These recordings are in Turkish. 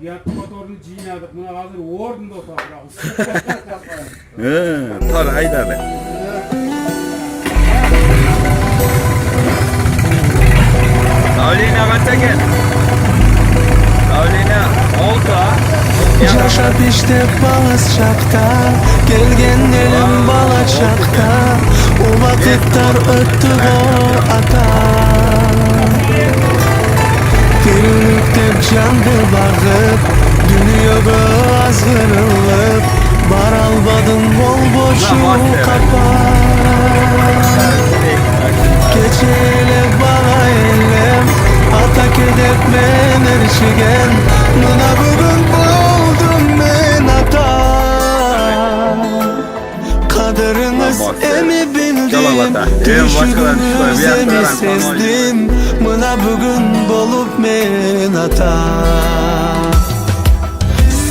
Yat motorunu ciynadık. Buna hazır ordunda oturacağız. Tor haydadı. Avlina kaça gel. Avlina oldu ha. Yaşap işte balız çakta, gelgen elim bala çakta. O vakitler öttü o ata. Dirilikte candı bağıp, dünyada azgırılıp. Bar albadın bol boşu kapat. Geçeyle bana eylem, atak edip men erişigen. Mına bugün buldum men ata. Kaderiniz emi bildim, düşürünüz emi sezdim. Mına bugün bolup men ata.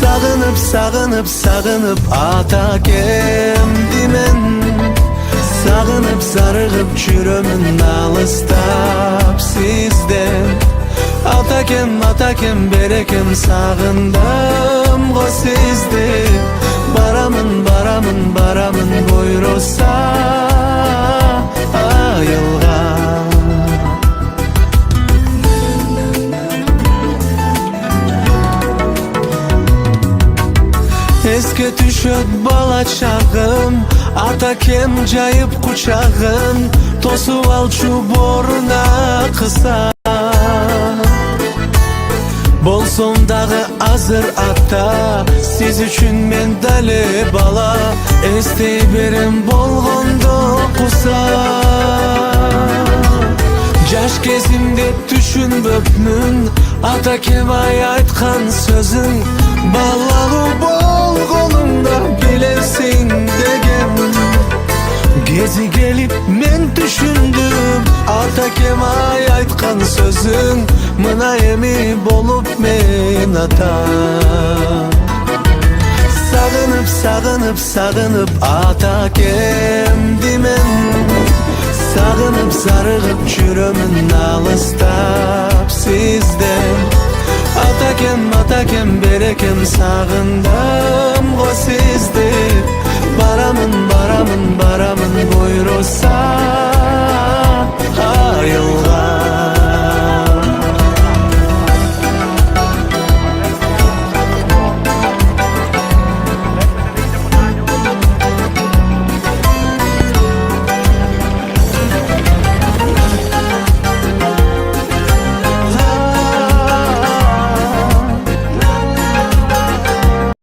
Sağınıp sağınıp sağınıp atak emdimen. Sağınıp sarığıp çürümün alыстap sizden. Atakem berekem sağındım o sizde. Baramın buyursa ayılga. Eske düşöt bala çağım, atakem cayıp kucağın. Tosu al çuboruna kısa. Bolsom dağı hazır atta, siz üçün men dale bala. Estey berim bolgondo kusa. Jaş kezimde düşün böpmün, atakemay aytkan sözün. Ballağı bol kolumda bilesin degen. Gezi gelip men düşündüm, atakemay aytkan sözün. Mına emi bolup men ata. Sağınıp atakem dimen. Sağınıp sarığıp çürümün alыстap sizden. Atakem berekem sağındım o sizde. Baramın buyursa ayılga.